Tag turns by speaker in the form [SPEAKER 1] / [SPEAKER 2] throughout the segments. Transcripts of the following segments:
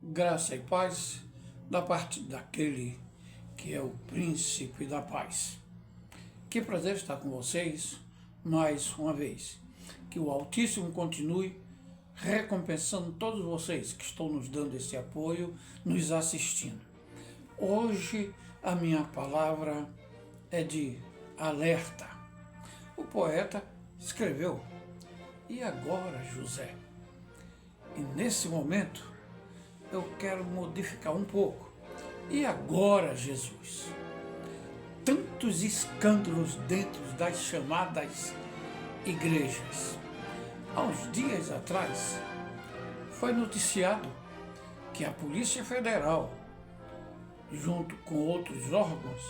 [SPEAKER 1] Graça e paz da parte daquele que é o príncipe da paz. Que prazer estar com vocês mais uma vez. Que o Altíssimo continue recompensando todos vocês que estão nos dando esse apoio, nos assistindo. Hoje a minha palavra é de alerta. O poeta escreveu: "E agora, José?" E nesse momento eu quero modificar um pouco. "E agora, Jesus?" Tantos escândalos dentro das chamadas igrejas. Há uns dias atrás foi noticiado que a Polícia Federal, junto com outros órgãos,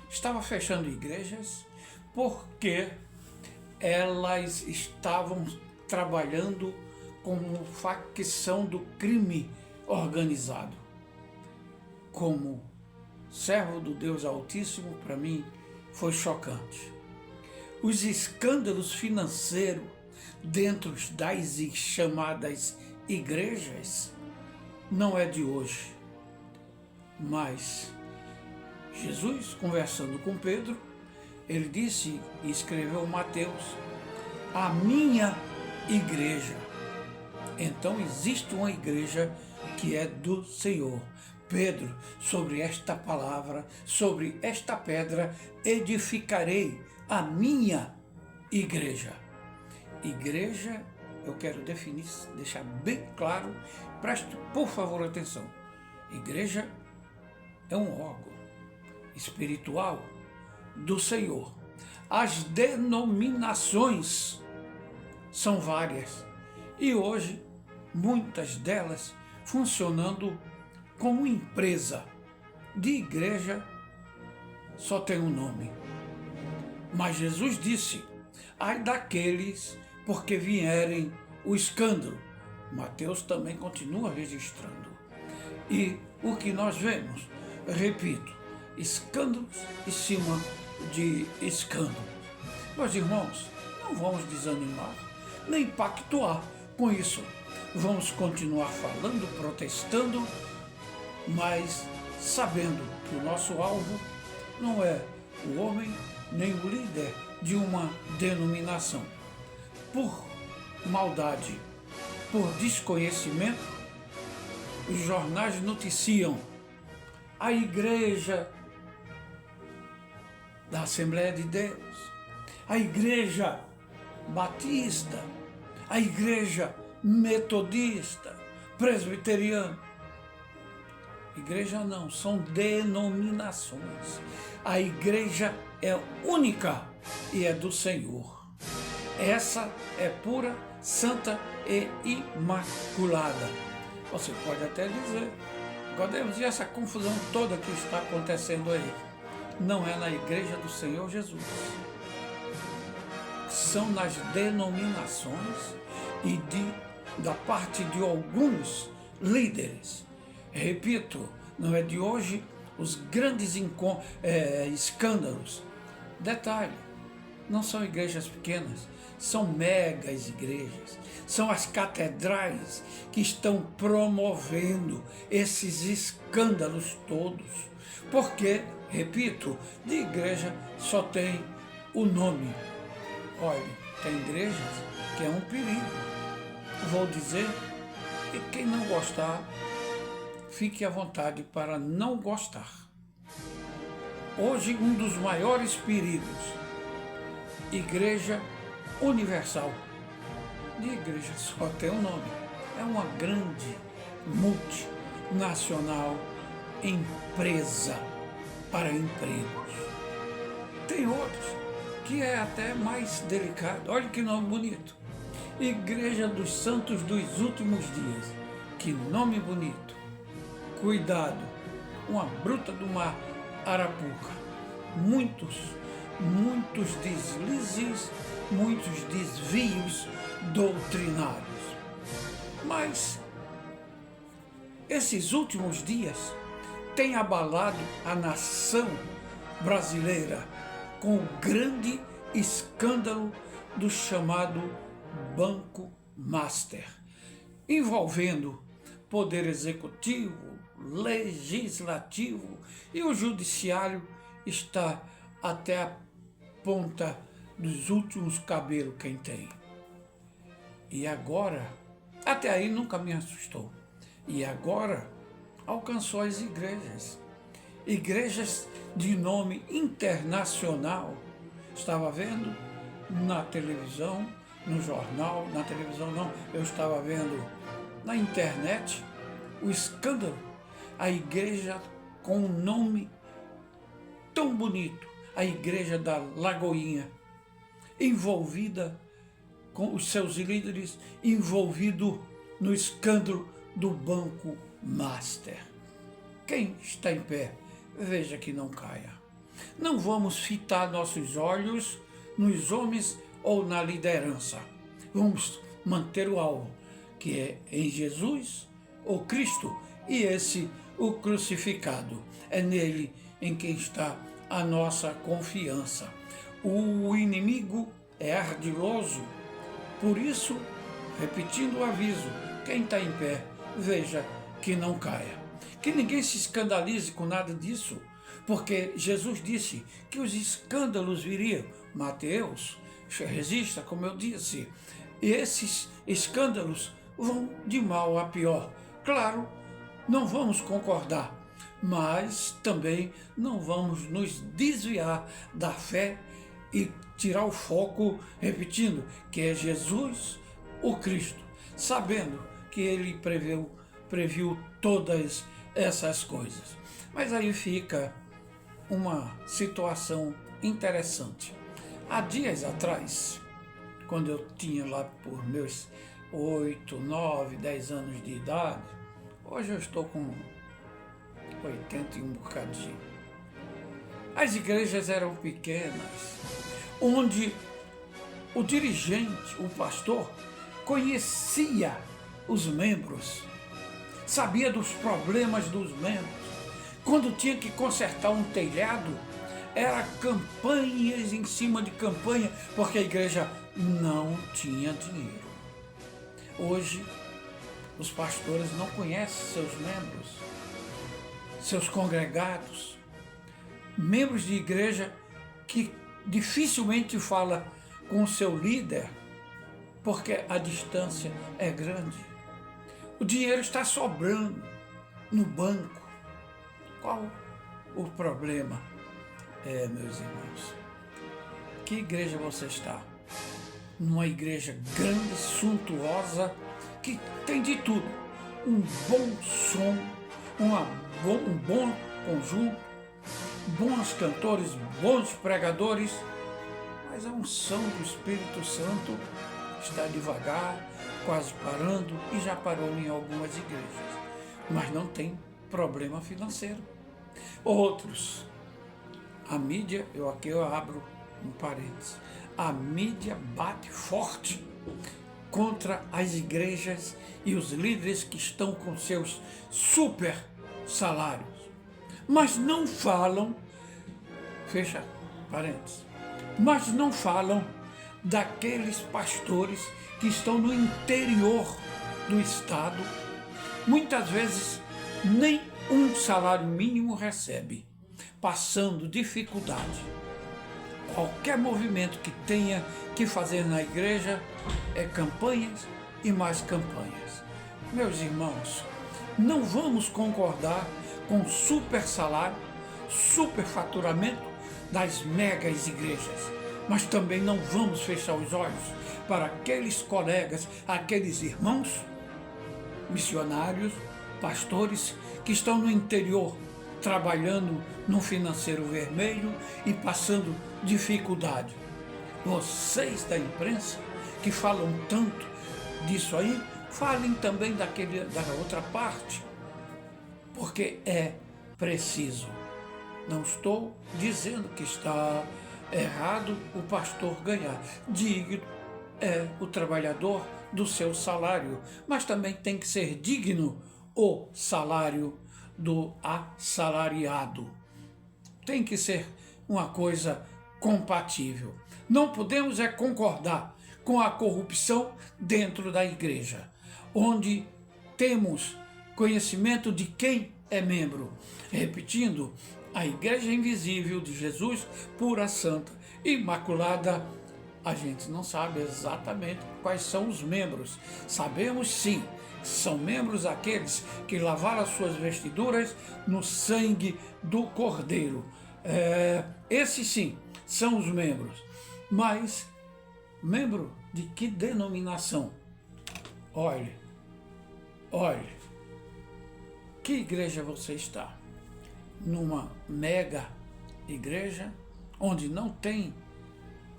[SPEAKER 1] estava fechando igrejas porque elas estavam trabalhando como facção do crime organizado. Como servo do Deus Altíssimo, para mim foi chocante. Os escândalos financeiros dentro das chamadas igrejas não é de hoje. Mas Jesus, conversando com Pedro, ele disse e escreveu Mateus: "A minha igreja." Então existe uma igreja que é do Senhor. Pedro, sobre esta palavra, sobre esta pedra, edificarei a minha igreja. Igreja, eu quero definir, deixar bem claro, preste por favor atenção. Igreja é um órgão espiritual do Senhor. As denominações são várias e hoje muitas delas funcionando como empresa. De igreja só tem um nome. Mas Jesus disse: "Ai daqueles porque vierem o escândalo." Mateus também continua registrando. E o que nós vemos, repito, escândalos em cima de escândalos. Meus irmãos, não vamos desanimar, nem pactuar com isso. Vamos continuar falando, protestando, mas sabendo que o nosso alvo não é o homem nem o líder de uma denominação. Por maldade, por desconhecimento, os jornais noticiam: a igreja da Assembleia de Deus, a igreja batista, a igreja metodista, presbiteriana. Igreja não, são denominações. A igreja é única e é do Senhor. Essa é pura, santa e imaculada. Você pode até dizer: "Godemos, e essa confusão toda que está acontecendo aí?" Não é na igreja do Senhor Jesus. São nas denominações e da parte de alguns líderes. Repito, não é de hoje os grandes escândalos. Detalhe, não são igrejas pequenas, são megas igrejas, são as catedrais que estão promovendo esses escândalos todos. Porque, repito, de igreja só tem o nome. Olha, tem igrejas que é um perigo. Vou dizer, e quem não gostar, fique à vontade para não gostar. Hoje, um dos maiores perigos, Igreja Universal. De igreja só tem um nome. É uma grande multinacional empresa para empregos. Tem outros que é até mais delicado. Olha que nome bonito: Igreja dos Santos dos Últimos Dias. Que nome bonito. Cuidado, uma bruta do mar Arapuca. Muitos deslizes, muitos desvios doutrinários. Mas esses últimos dias têm abalado a nação brasileira com o grande escândalo do chamado Banco Master, envolvendo poder executivo, legislativo e o judiciário está até a ponta dos últimos cabelos quem tem. E agora, até aí nunca me assustou. E agora alcançou as igrejas. Igrejas de nome internacional. Estava vendo na televisão, no jornal, na televisão não, eu estava vendo na internet o escândalo. A igreja com um nome tão bonito, a igreja da Lagoinha, envolvida com os seus líderes, envolvido no escândalo do Banco Master. Quem está em pé, veja que não caia. Não vamos fitar nossos olhos nos homens ou na liderança. Vamos manter o alvo, que é em Jesus, o Cristo, e esse, o crucificado. É nele em quem está a nossa confiança. O inimigo é ardiloso, por isso, repetindo o aviso, quem está em pé, veja que não caia. Que ninguém se escandalize com nada disso, porque Jesus disse que os escândalos viriam. Mateus, resista, como eu disse, esses escândalos vão de mal a pior. Claro, não vamos concordar, mas também não vamos nos desviar da fé e tirar o foco, repetindo, que é Jesus, o Cristo, sabendo que ele previu todas essas coisas. Mas aí fica uma situação interessante. Há dias atrás, quando eu tinha lá por meus 8, 9, 10 anos de idade, hoje eu estou com 80 e um bocadinho. As igrejas eram pequenas, onde o dirigente, o pastor, conhecia os membros, sabia dos problemas dos membros. Quando tinha que consertar um telhado, era campanhas em cima de campanha, porque a igreja não tinha dinheiro. Hoje, os pastores não conhecem seus membros, seus congregados, membros de igreja que dificilmente fala com o seu líder, porque a distância é grande. O dinheiro está sobrando no banco. Qual o problema? Meus irmãos, que igreja você está? Numa igreja grande, suntuosa, que tem de tudo. Um bom som, um bom conjunto, bons cantores, bons pregadores, mas a unção do Espírito Santo está devagar, quase parando, e já parou em algumas igrejas. Mas não tem problema financeiro. Outros, a mídia, aqui eu abro um parênteses, a mídia bate forte contra as igrejas e os líderes que estão com seus super salários, mas não falam, fecha parênteses, mas não falam daqueles pastores que estão no interior do estado, muitas vezes nem um salário mínimo recebe, passando dificuldade. Qualquer movimento que tenha que fazer na igreja é campanhas e mais campanhas. Meus irmãos, não vamos concordar com super salário, super faturamento das megas igrejas, mas também não vamos fechar os olhos para aqueles colegas, aqueles irmãos, missionários, pastores que estão no interior, trabalhando no financeiro vermelho e passando dificuldade. Vocês da imprensa, que falam tanto disso aí, falem também da outra parte, porque é preciso. Não estou dizendo que está errado o pastor ganhar. Digno é o trabalhador do seu salário, mas também tem que ser digno o salário do assalariado. Tem que ser uma coisa compatível. Não podemos concordar com a corrupção dentro da igreja, onde temos conhecimento de quem é membro. Repetindo, a Igreja Invisível de Jesus, pura, santa, imaculada. A gente não sabe exatamente quais são os membros. Sabemos sim, são membros aqueles que lavaram as suas vestiduras no sangue do Cordeiro. Esses sim são os membros. Mas, membro de que denominação? Olhe, que igreja você está? Numa mega igreja, onde não tem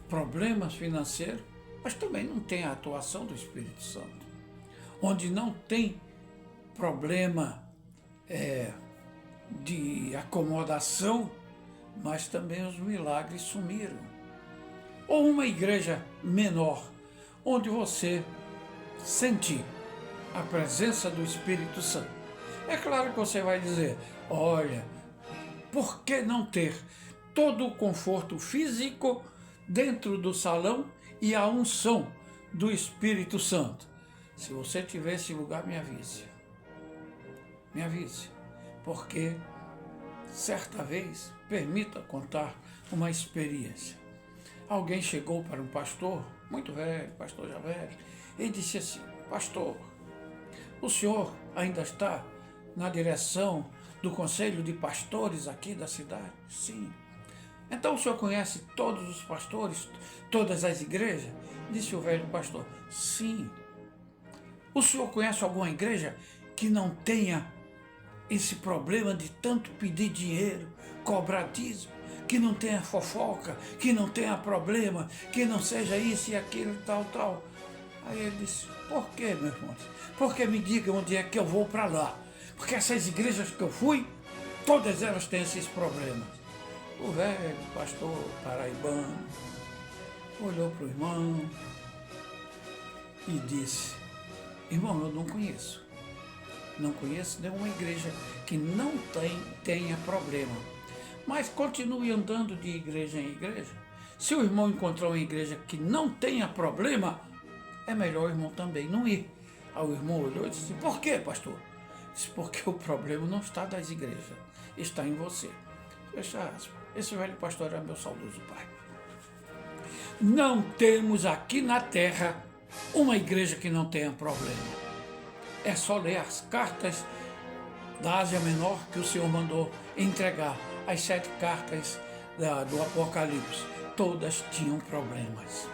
[SPEAKER 1] problemas financeiros, mas também não tem a atuação do Espírito Santo, onde não tem problema de acomodação, mas também os milagres sumiram. Ou uma igreja menor, onde você sentir a presença do Espírito Santo. É claro que você vai dizer, olha, por que não ter todo o conforto físico dentro do salão e a unção do Espírito Santo? Se você tiver esse lugar, me avise. Me avise, porque certa vez, permita contar uma experiência. Alguém chegou para um pastor, muito velho, pastor já velho, e disse assim, pastor, o senhor ainda está na direção do conselho de pastores aqui da cidade? Sim. Então o senhor conhece todos os pastores, todas as igrejas? Disse o velho pastor, sim. O senhor conhece alguma igreja que não tenha esse problema de tanto pedir dinheiro, cobrar dízimo, que não tenha fofoca, que não tenha problema, que não seja isso e aquilo e tal? Aí ele disse, por que, meu irmão? Porque me diga onde é que eu vou para lá. Porque essas igrejas que eu fui, todas elas têm esses problemas. O velho pastor paraibano olhou para o irmão e disse, irmão, eu não conheço nenhuma igreja que não tenha problema. Mas continue andando de igreja em igreja. Se o irmão encontrou uma igreja que não tenha problema, é melhor o irmão também não ir. Aí o irmão olhou e disse, por quê, pastor? Disse, porque o problema não está das igrejas, está em você. Fecha aspas. Esse velho pastor era meu saudoso pai. Não temos aqui na terra uma igreja que não tenha problema. É só ler as cartas da Ásia Menor que o Senhor mandou entregar. As 7 cartas do Apocalipse. Todas tinham problemas.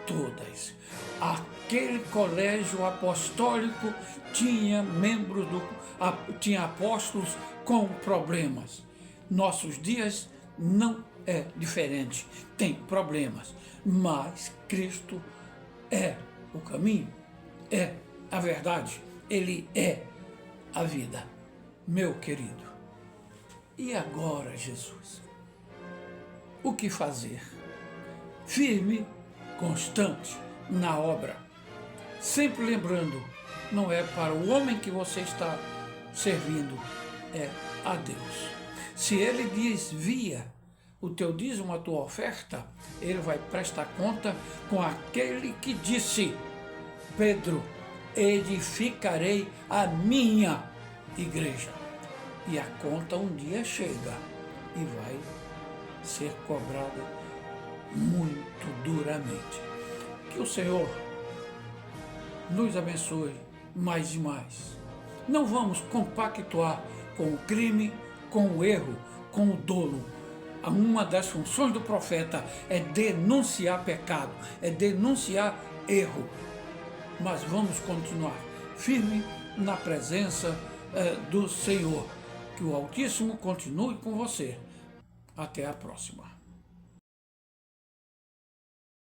[SPEAKER 1] Todas. Aquele colégio apostólico tinha membros, tinha apóstolos com problemas. Nossos dias não é diferente. Tem problemas. Mas Cristo é o caminho, é a verdade. Ele é a vida, meu querido. E agora, Jesus? O que fazer? Firme, constante na obra. Sempre lembrando, não é para o homem que você está servindo, é a Deus. Se ele desvia o teu dízimo, a tua oferta, ele vai prestar conta com aquele que disse, Pedro, edificarei a minha igreja. E a conta um dia chega e vai ser cobrada muito duramente. Que o Senhor nos abençoe mais e mais. Não vamos compactuar com o crime, com o erro, com o dolo. Uma das funções do profeta é denunciar pecado, é denunciar erro. Mas vamos continuar firme na presença do Senhor. Que o Altíssimo continue com você. Até a próxima.